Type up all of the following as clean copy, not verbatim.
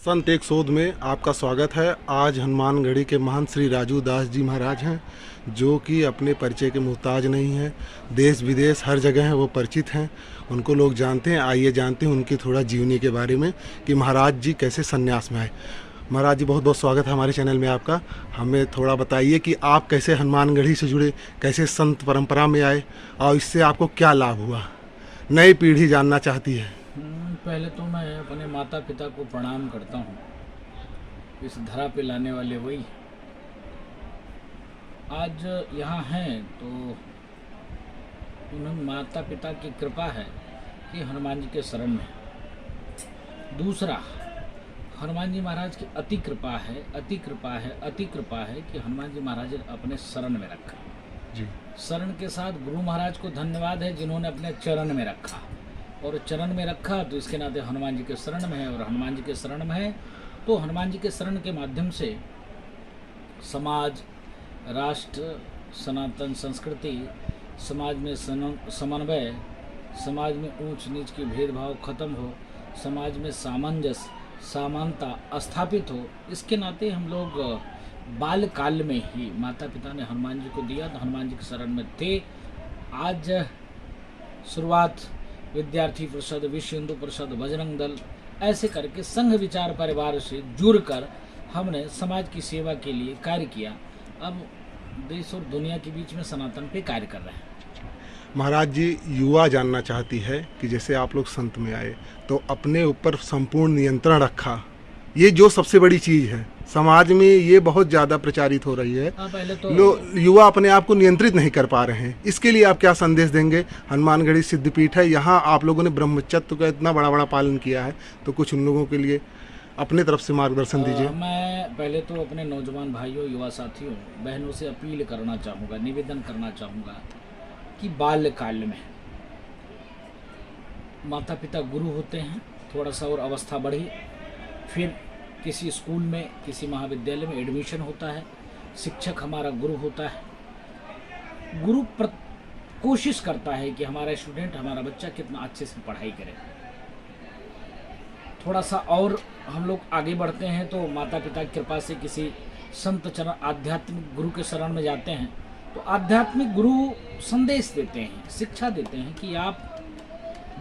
संत एक शोध में आपका स्वागत है। आज हनुमानगढ़ी के महान श्री राजू दास जी महाराज हैं, जो कि अपने परिचय के मुहताज नहीं हैं। देश विदेश हर जगह हैं वो परिचित हैं, उनको लोग जानते हैं। आइए जानते हैं उनकी थोड़ा जीवनी के बारे में कि महाराज जी कैसे संन्यास में आए। महाराज जी, बहुत बहुत स्वागत है हमारे चैनल में आपका। हमें थोड़ा बताइए कि आप कैसे हनुमानगढ़ी से जुड़े, कैसे संत परंपरा में आए और इससे आपको क्या लाभ हुआ, नई पीढ़ी जानना चाहती है। पहले तो मैं अपने माता पिता को प्रणाम करता हूँ। इस धरा पे लाने वाले वही आज यहाँ हैं, तो उन्हें माता पिता की कृपा है कि हनुमान जी के शरण में। दूसरा, हनुमान जी महाराज की अति कृपा है, अति कृपा है, अति कृपा है कि हनुमान जी महाराज ने अपने शरण में रखा जी। शरण के साथ गुरु महाराज को धन्यवाद है जिन्होंने अपने चरण में रखा, और चरण में रखा तो इसके नाते हनुमान जी के शरण में है। और हनुमान जी के शरण में है तो हनुमान जी के शरण के माध्यम से समाज, राष्ट्र, सनातन संस्कृति, समाज में समन्वय, समाज में ऊंच नीच की भेदभाव खत्म हो, समाज में सामंजस्य, समानता स्थापित हो। इसके नाते हम लोग बाल्यकाल में ही माता पिता ने हनुमान जी को दिया, तो हनुमान जी के शरण में थे। आज शुरुआत विद्यार्थी परिषद, विश्व हिंदू परिषद, बजरंग दल, ऐसे करके संघ विचार परिवार से जुड़कर हमने समाज की सेवा के लिए कार्य किया। अब देश और दुनिया के बीच में सनातन पे कार्य कर रहे हैं। महाराज जी, युवा जानना चाहती है कि जैसे आप लोग संत में आए तो अपने ऊपर संपूर्ण नियंत्रण रखा, ये जो सबसे बड़ी चीज़ है। समाज में ये बहुत ज़्यादा प्रचारित हो रही है। पहले तो युवा अपने आप को नियंत्रित नहीं कर पा रहे हैं, इसके लिए आप क्या संदेश देंगे? हनुमानगढ़ी सिद्धपीठ है, यहाँ आप लोगों ने ब्रह्मचर्य का इतना बड़ा पालन किया है, तो कुछ उन लोगों के लिए अपने तरफ से मार्गदर्शन दीजिए। मैं पहले तो अपने नौजवान भाइयों, युवा साथियों, बहनों से अपील करना चाहूँगा, निवेदन करना चाहूँगा कि बाल्यकाल में माता पिता गुरु होते हैं। थोड़ा सा और अवस्था बढ़ी, फिर किसी स्कूल में, किसी महाविद्यालय में एडमिशन होता है, शिक्षक हमारा गुरु होता है। गुरु कोशिश करता है कि हमारा स्टूडेंट, हमारा बच्चा कितना अच्छे से पढ़ाई करे। थोड़ा सा और हम लोग आगे बढ़ते हैं तो माता पिता की कृपा से किसी संत चरण, आध्यात्मिक गुरु के शरण में जाते हैं, तो आध्यात्मिक गुरु संदेश देते हैं, शिक्षा देते हैं कि आप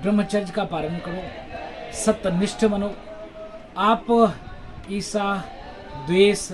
ब्रह्मचर्य का पालन करो, सत्यनिष्ठ बनो, आप ईर्ष्या, द्वेष,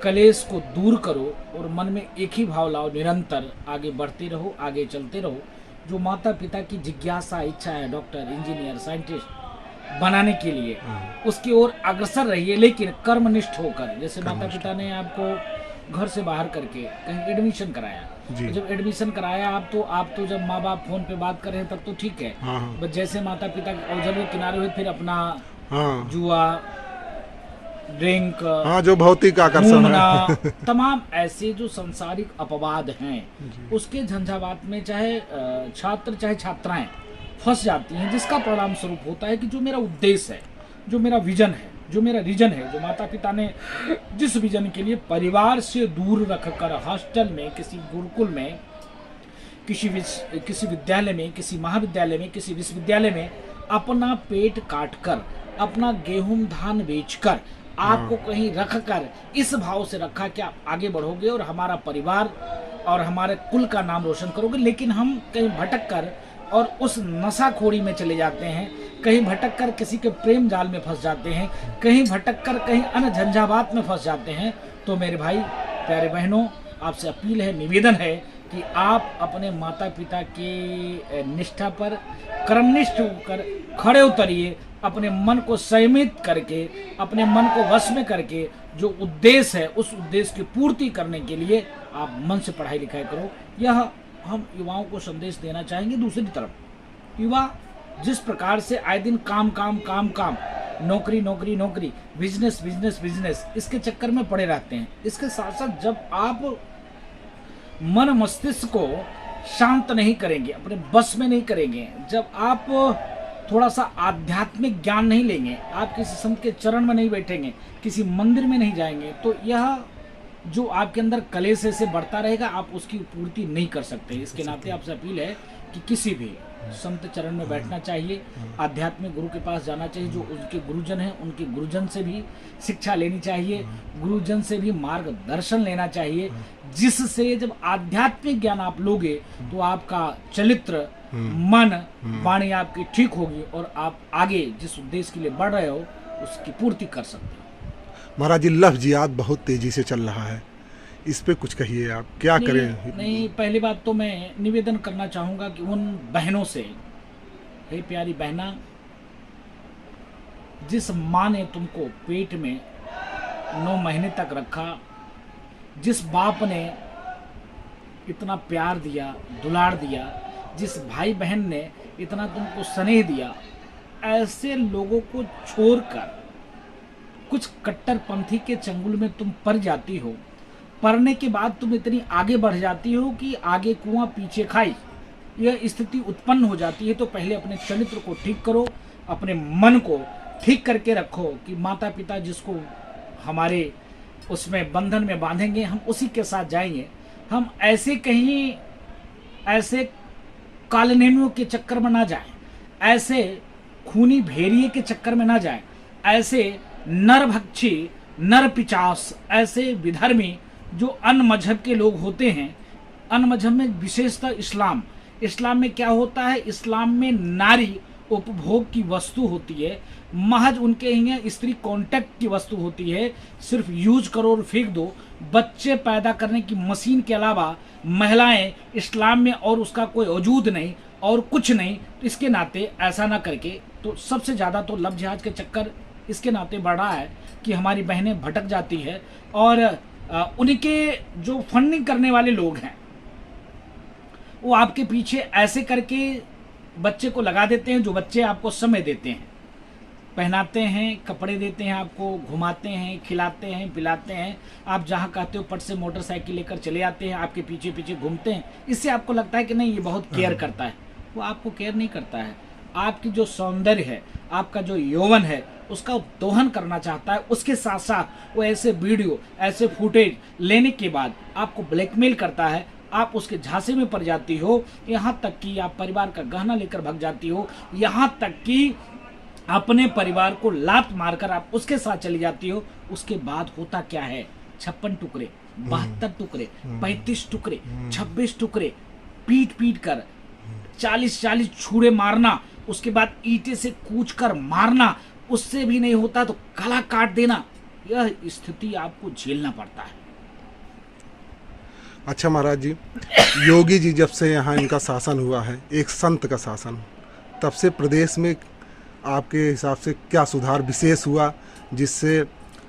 कलेश को दूर करो और मन में एक ही भाव लाओ, निरंतर आगे बढ़ते रहो, आगे चलते रहो। जो माता पिता की जिज्ञासा, इच्छा है डॉक्टर, इंजीनियर, साइंटिस्ट बनाने के लिए, उसकी ओर अग्रसर रहिए, लेकिन कर्मनिष्ठ होकर। जैसे माता पिता ने आपको घर से बाहर करके कहीं एडमिशन कराया, तो जब एडमिशन कराया आप तो जब माँ बाप फोन पे बात कर रहे हैं तब तो ठीक है, बट जैसे माता पिता और जब वो किनारे हुए, फिर अपना जुआ, ड्रिंक, जो भौतिक आकर्षण है, तमाम ऐसे जो सांसारिक अपवाद हैं, उसके झंझावात में चाहे छात्र चाहे छात्राएं फंस जाती हैं, जिसका परिणाम स्वरूप होता है कि जो मेरा उद्देश्य है, जो मेरा विजन है, जो मेरा रीजन है, जो माता पिता ने जिस विजन के लिए परिवार से दूर रखकर हॉस्टल में, किसी गुरुकुल में, किसी विद्यालय में, किसी महाविद्यालय में, किसी विश्वविद्यालय में अपना पेट काट कर, अपना गेहूं धान बेचकर आपको कहीं रख कर, इस भाव से रखा कि आप आगे बढ़ोगे और हमारा परिवार और हमारे कुल का नाम रोशन करोगे। लेकिन हम कहीं भटक कर और उस नशाखोरी में चले जाते हैं, कहीं भटक कर किसी के प्रेम जाल में फंस जाते हैं, कहीं भटक कर कहीं अन्य झंझावात में फंस जाते हैं। तो मेरे भाई, प्यारे बहनों, आपसे अपील है, निवेदन है कि आप अपने माता पिता की निष्ठा पर कर्मनिष्ठ होकर खड़े उतरिए, अपने मन को संयमित करके, अपने मन को वश में करके, जो उद्देश्य है उस उद्देश्य की पूर्ति करने के लिए आप मन से पढ़ाई लिखाई करो। यह हम युवाओं को संदेश देना चाहेंगे। दूसरी तरफ, युवा जिस प्रकार से आए दिन काम, नौकरी, बिजनेस, इसके चक्कर में पड़े रहते हैं, इसके साथ साथ जब आप मन मस्तिष्क को शांत नहीं करेंगे, अपने बस में नहीं करेंगे, जब आप थोड़ा सा आध्यात्मिक ज्ञान नहीं लेंगे, आप किसी संत के चरण में नहीं बैठेंगे, किसी मंदिर में नहीं जाएंगे, तो यह जो आपके अंदर कलेश से बढ़ता रहेगा, आप उसकी पूर्ति नहीं कर सकते। इसके नाते आपसे अपील है कि किसी भी संत चरण में बैठना चाहिए, आध्यात्मिक गुरु के पास जाना चाहिए, जो उनके गुरुजन हैं उनके गुरुजन से भी शिक्षा लेनी चाहिए, गुरुजन से भी मार्गदर्शन लेना चाहिए, जिससे जब आध्यात्मिक ज्ञान आप लोगे तो आपका चरित्र, मन, वाणी आपकी ठीक होगी और आप आगे जिस उद्देश्य के लिए बढ़ रहे हो उसकी पूर्ति कर सकते हो। महाराज जी, लफ्ज़ियात बहुत तेजी से चल रहा है, इस पे कुछ कहिए, आप क्या करें? नहीं, पहली बात तो मैं निवेदन करना चाहूँगा कि उन बहनों से, हे प्यारी बहना, जिस माँ ने तुमको पेट में 9 महीने तक रखा, जिस बाप ने इतना प्यार दिया, दुलार दिया, जिस भाई बहन ने इतना तुमको स्नेह दिया, ऐसे लोगों को छोड़कर कुछ कट्टरपंथी के चंगुल में तुम पड़ जाती हो। पढ़ने के बाद तुम इतनी आगे बढ़ जाती हो कि आगे कुआं पीछे खाई, यह स्थिति उत्पन्न हो जाती है। तो पहले अपने चरित्र को ठीक करो, अपने मन को ठीक करके रखो कि माता पिता जिसको हमारे उसमें बंधन में बांधेंगे हम उसी के साथ जाएंगे। हम ऐसे कहीं ऐसे कालनेमियों के चक्कर में ना जाए, ऐसे खूनी भेड़िए के चक्कर में ना जाए, ऐसे नरभक्षी, नर पिचास, ऐसे विधर्मी जो अन्य मजहब के लोग होते हैं। अन्य मजहब में विशेषतः इस्लाम में क्या होता है, इस्लाम में नारी उपभोग की वस्तु होती है, महज उनके यहाँ स्त्री कांटेक्ट की वस्तु होती है, सिर्फ यूज करो और फेंक दो। बच्चे पैदा करने की मशीन के अलावा महिलाएं इस्लाम में और उसका कोई वजूद नहीं और कुछ नहीं। तो इसके नाते ऐसा ना करके, तो सबसे ज़्यादा तो लव जिहाद के चक्कर इसके नाते बढ़ रहा है कि हमारी बहनें भटक जाती है और उनके जो फंडिंग करने वाले लोग हैं वो आपके पीछे ऐसे करके बच्चे को लगा देते हैं, जो बच्चे आपको समय देते हैं, पहनाते हैं, कपड़े देते हैं, आपको घुमाते हैं, खिलाते हैं, पिलाते हैं, आप जहाँ कहते हो पट से मोटरसाइकिल लेकर चले आते हैं, आपके पीछे पीछे घूमते हैं। इससे आपको लगता है कि नहीं ये बहुत केयर करता है, वो आपको केयर नहीं करता है। आपकी जो सौंदर्य है, आपका जो यौवन है, उसका दोहन करना चाहता है। उसके साथ साथ वो ऐसे वीडियो, ऐसे फुटेज लेने के बाद आपको ब्लैकमेल करता है, आप उसके झांसे में पड़ जाती हो, यहाँ तक कि आप परिवार का गहना लेकर भाग जाती हो, यहाँ तक कि अपने परिवार को लात मारकर आप उसके साथ चली जाती हो। उसके बाद होता क्या है, 56 टुकड़े, 72 टुकड़े, 35 टुकड़े, 26 टुकड़े, पीट पीट कर 40 छुरे मारना, उसके बाद ईंटे से कूच कर मारना, उससे भी नहीं होता तो गला काट देना। यह स्थिति आपको झेलना पड़ता है। अच्छा महाराज जी, योगी जी जब से यहाँ इनका शासन हुआ है, एक संत का शासन, तब से प्रदेश में आपके हिसाब से क्या सुधार विशेष हुआ जिससे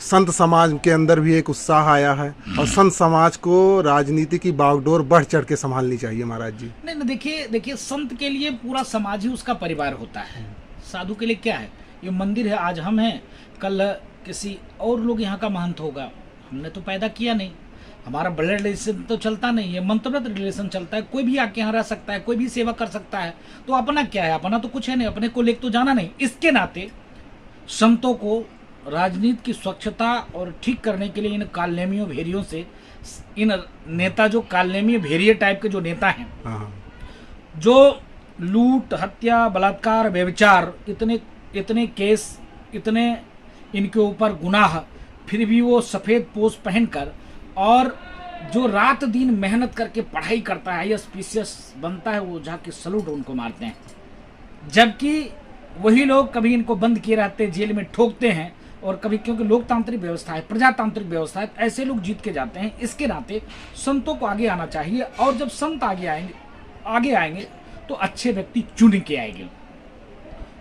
संत समाज के अंदर भी एक उत्साह आया है और संत समाज को राजनीति की बागडोर बढ़ चढ़ के संभालनी चाहिए? महाराज जी नहीं, देखिए संत के लिए पूरा समाज ही उसका परिवार होता है। साधु के लिए क्या है, ये मंदिर है, आज हम हैं, कल किसी और लोग यहाँ का महंत होगा। हमने तो पैदा किया नहीं, हमारा ब्लड रिलेशन तो चलता नहीं है, मंत्रगत रिलेशन चलता है। कोई भी आके यहाँ रह सकता है, कोई भी सेवा कर सकता है, तो अपना क्या है, अपना तो कुछ है नहीं, अपने को लेकर तो जाना नहीं। इसके नाते संतों को राजनीति की स्वच्छता और ठीक करने के लिए इन कालनेमियों भेड़ियों से, इन नेता जो कालनेमी भेड़िए टाइप के जो नेता हैं, जो लूट, हत्या, बलात्कार, व्यभिचार, इतने केस, इतने इनके ऊपर गुनाह, फिर भी वो सफ़ेद पोश पहनकर और जो रात दिन मेहनत करके पढ़ाई करता है, IAS बनता है, वो जाके सलूट उनको मारते हैं। जबकि वही लोग कभी इनको बंद किए रहते, जेल में ठोकते हैं, और कभी, क्योंकि लोकतांत्रिक व्यवस्था है, प्रजातांत्रिक व्यवस्था है, ऐसे लोग जीत के जाते हैं। इसके नाते संतों को आगे आना चाहिए, और जब संत आगे आएंगे तो अच्छे व्यक्ति चुन के आएंगे,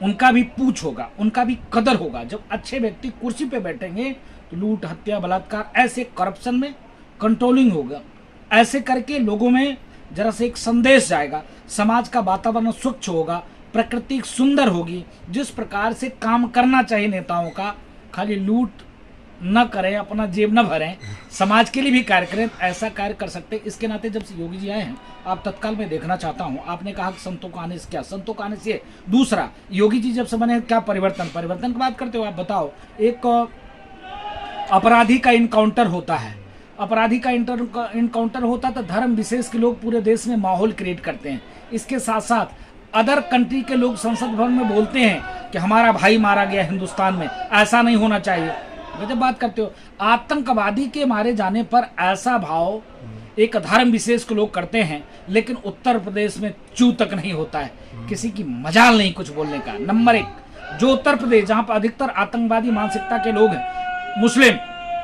उनका भी पूछ होगा, उनका भी कदर होगा। जब अच्छे व्यक्ति कुर्सी पे बैठेंगे तो लूट, हत्या, बलात्कार, ऐसे करप्शन में कंट्रोलिंग होगा। ऐसे करके लोगों में जरा से एक संदेश जाएगा, समाज का वातावरण स्वच्छ होगा, प्रकृति सुंदर होगी। जिस प्रकार से काम करना चाहिए नेताओं का, खाली लूट न करें, अपना जेब न भरें, समाज के लिए भी कार्य करें, ऐसा कार्य कर सकते हैं। इसके नाते जब से योगी जी आए हैं, आप तत्काल में देखना चाहता हूं, आपने कहा कि संतों को आने से क्या, संतों को आने से दूसरा, योगी जी जब से बने क्या परिवर्तन की बात करते हो आप बताओ। एक अपराधी का इनकाउंटर होता है, अपराधी का इनकाउंटर होता तो धर्म विशेष के लोग पूरे देश में माहौल क्रिएट करते हैं। इसके साथ साथ अदर कंट्री के लोग संसद भवन में बोलते हैं कि हमारा भाई मारा गया हिंदुस्तान में, ऐसा नहीं होना चाहिए। जब बात करते हो आतंकवादी के मारे जाने पर ऐसा भाव एक धर्म विशेष के लोग करते हैं, लेकिन उत्तर प्रदेश में चू तक नहीं होता है, किसी की मजाल नहीं कुछ बोलने का। नंबर 1, जो उत्तर प्रदेश जहां पर अधिकतर आतंकवादी मानसिकता के लोग हैं, मुस्लिम,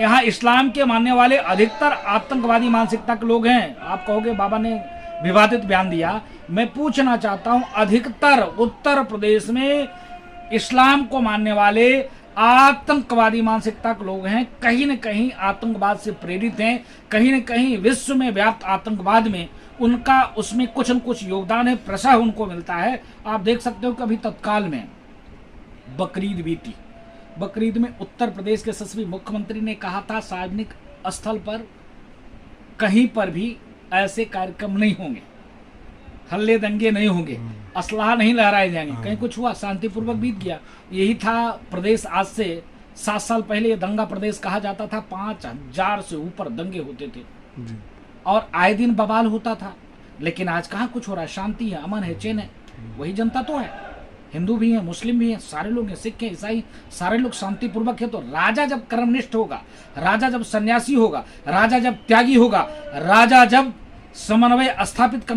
यहाँ इस्लाम के मानने वाले अधिकतर आतंकवादी मानसिकता के लोग हैं। आप कहोगे बाबा ने विवादित बयान दिया, मैं पूछना चाहता हूं, अधिकतर उत्तर प्रदेश में इस्लाम को मानने वाले आतंकवादी मानसिकता के लोग हैं, कहीं न कहीं आतंकवाद से प्रेरित हैं, कहीं न कहीं विश्व में व्याप्त आतंकवाद में उनका उसमें कुछ न कुछ योगदान है, प्रशय उनको मिलता है। आप देख सकते हो कि अभी तत्काल में बकरीद बीती, बकरीद में उत्तर प्रदेश के यशस्वी मुख्यमंत्री ने कहा था सार्वजनिक स्थल पर कहीं पर भी ऐसे कार्यक्रम नहीं होंगे, हल्ले दंगे नहीं होंगे, असलाह नहीं लहराए जाएंगे। कहीं कुछ हुआ, शांतिपूर्वक बीत गया। यही था प्रदेश। आज से 7 साल पहले ये दंगा प्रदेश कहा जाता था, 5000 से ऊपर दंगे होते थे और आए दिन बवाल होता था। लेकिन आज कहाँ कुछ हो रहा है, शांति है, अमन है, चैन है। वही जनता तो है, हिंदू भी है, मुस्लिम भी है, सारे लोग हैं, सिख हैं, ईसाई, सारे लोग शांतिपूर्वक है। तो राजा जब कर्मनिष्ठ होगा, राजा जब सन्यासी होगा, राजा जब त्यागी होगा, राजा जब समन्वय स्थापित करने